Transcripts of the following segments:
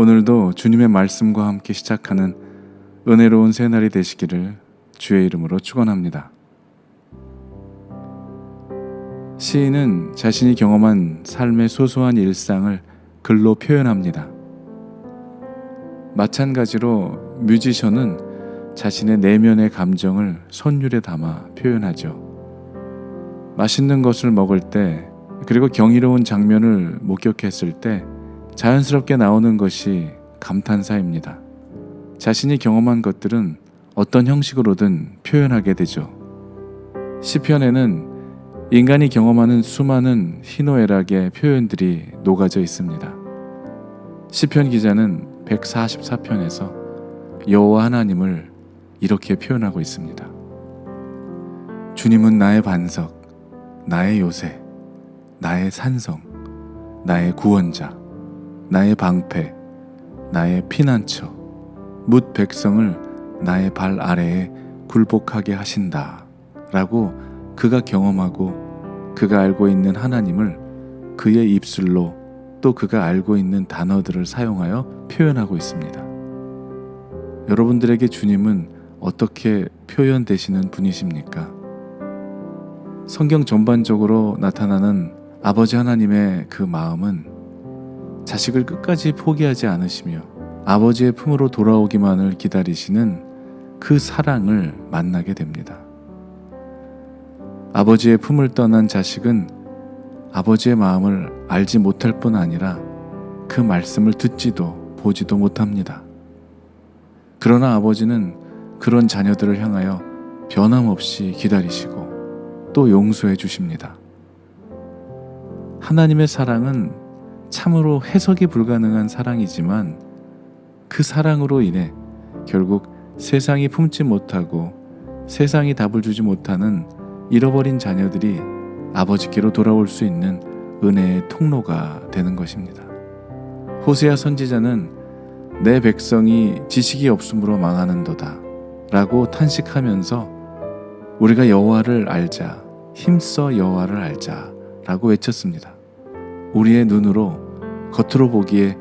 오늘도 주님의 말씀과 함께 시작하는 은혜로운 새날이 되시기를 주의 이름으로 축원합니다. 시인은 자신이 경험한 삶의 소소한 일상을 글로 표현합니다. 마찬가지로 뮤지션은 자신의 내면의 감정을 선율에 담아 표현하죠. 맛있는 것을 먹을 때, 그리고 경이로운 장면을 목격했을 때 자연스럽게 나오는 것이 감탄사입니다. 자신이 경험한 것들은 어떤 형식으로든 표현하게 되죠. 시편에는 인간이 경험하는 수많은 희노애락의 표현들이 녹아져 있습니다. 시편 기자는 144편에서 여호와 하나님을 이렇게 표현하고 있습니다. 주님은 나의 반석, 나의 요새, 나의 산성, 나의 구원자, 나의 방패, 나의 피난처, 뭇 백성을 나의 발 아래에 굴복하게 하신다 라고 그가 경험하고 그가 알고 있는 하나님을 그의 입술로 또 그가 알고 있는 단어들을 사용하여 표현하고 있습니다. 여러분들에게 주님은 어떻게 표현되시는 분이십니까? 성경 전반적으로 나타나는 아버지 하나님의 그 마음은 자식을 끝까지 포기하지 않으시며 아버지의 품으로 돌아오기만을 기다리시는 그 사랑을 만나게 됩니다. 아버지의 품을 떠난 자식은 아버지의 마음을 알지 못할 뿐 아니라 그 말씀을 듣지도 보지도 못합니다. 그러나 아버지는 그런 자녀들을 향하여 변함없이 기다리시고 또 용서해 주십니다. 하나님의 사랑은 참으로 해석이 불가능한 사랑이지만 그 사랑으로 인해 결국 세상이 품지 못하고 세상이 답을 주지 못하는 잃어버린 자녀들이 아버지께로 돌아올 수 있는 은혜의 통로가 되는 것입니다. 호세아 선지자는 내 백성이 지식이 없으므로 망하는도다 라고 탄식하면서 우리가 여호와를 알자, 힘써 여호와를 알자 라고 외쳤습니다. 우리의 눈으로 겉으로 보기에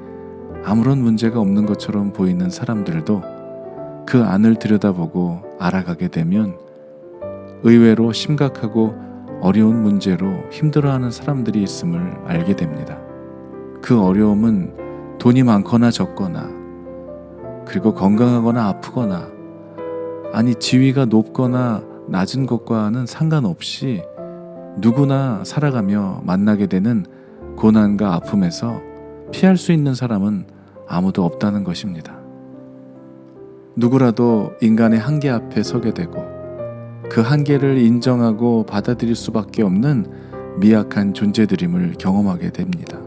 아무런 문제가 없는 것처럼 보이는 사람들도 그 안을 들여다보고 알아가게 되면 의외로 심각하고 어려운 문제로 힘들어하는 사람들이 있음을 알게 됩니다. 그 어려움은 돈이 많거나 적거나, 그리고 건강하거나 아프거나, 아니 지위가 높거나 낮은 것과는 상관없이 누구나 살아가며 만나게 되는 고난과 아픔에서 피할 수 있는 사람은 아무도 없다는 것입니다. 누구라도 인간의 한계 앞에 서게 되고 그 한계를 인정하고 받아들일 수밖에 없는 미약한 존재들임을 경험하게 됩니다.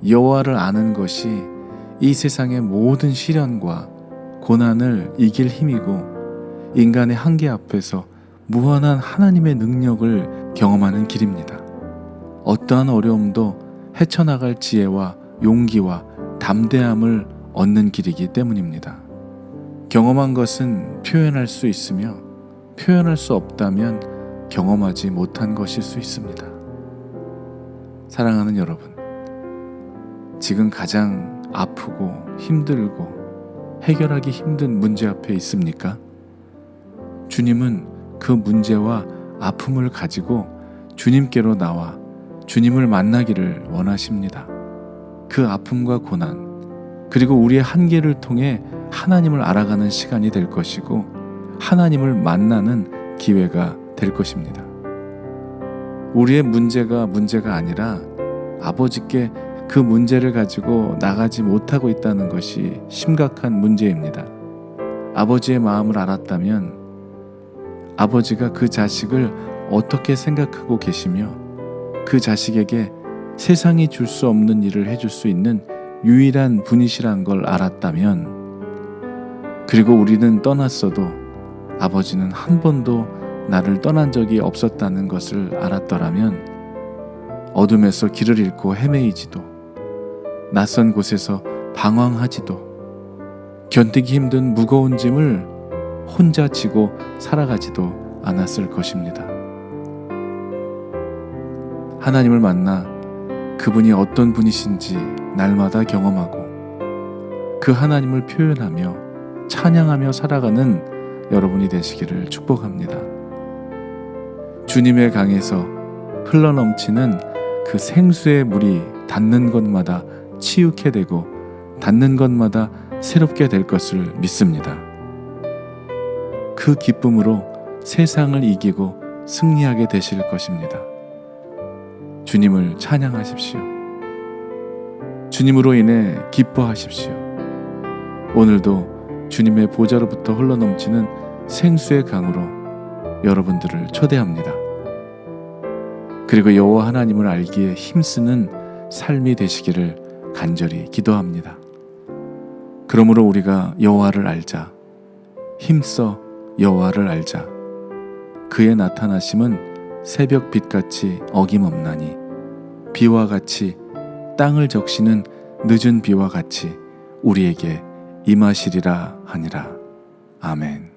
여호와를 아는 것이 이 세상의 모든 시련과 고난을 이길 힘이고 인간의 한계 앞에서 무한한 하나님의 능력을 경험하는 길입니다. 어떠한 어려움도 헤쳐나갈 지혜와 용기와 담대함을 얻는 길이기 때문입니다. 경험한 것은 표현할 수 있으며 표현할 수 없다면 경험하지 못한 것일 수 있습니다. 사랑하는 여러분, 지금 가장 아프고 힘들고 해결하기 힘든 문제 앞에 있습니까? 주님은 그 문제와 아픔을 가지고 주님께로 나와 주님을 만나기를 원하십니다. 그 아픔과 고난, 그리고 우리의 한계를 통해 하나님을 알아가는 시간이 될 것이고 하나님을 만나는 기회가 될 것입니다. 우리의 문제가 아니라 아버지께 그 문제를 가지고 나가지 못하고 있다는 것이 심각한 문제입니다. 아버지의 마음을 알았다면 아버지가 그 자식을 어떻게 생각하고 계시며 그 자식에게 세상이 줄 수 없는 일을 해줄 수 있는 유일한 분이시란 걸 알았다면, 그리고 우리는 떠났어도 아버지는 한 번도 나를 떠난 적이 없었다는 것을 알았더라면 어둠에서 길을 잃고 헤매이지도, 낯선 곳에서 방황하지도, 견디기 힘든 무거운 짐을 혼자 지고 살아가지도 않았을 것입니다. 하나님을 만나 그분이 어떤 분이신지 날마다 경험하고 그 하나님을 표현하며 찬양하며 살아가는 여러분이 되시기를 축복합니다. 주님의 강에서 흘러넘치는 그 생수의 물이 닿는 곳마다 치유케 되고 닿는 곳마다 새롭게 될 것을 믿습니다. 그 기쁨으로 세상을 이기고 승리하게 되실 것입니다. 주님을 찬양하십시오. 주님으로 인해 기뻐하십시오. 오늘도 주님의 보좌로부터 흘러넘치는 생수의 강으로 여러분들을 초대합니다. 그리고 여호와 하나님을 알기에 힘쓰는 삶이 되시기를 간절히 기도합니다. 그러므로 우리가 여호와를 알자. 힘써 여호와를 알자. 그의 나타나심은 새벽 빛같이 어김없나니 비와 같이 땅을 적시는 늦은 비와 같이 우리에게 임하시리라 하니라. 아멘.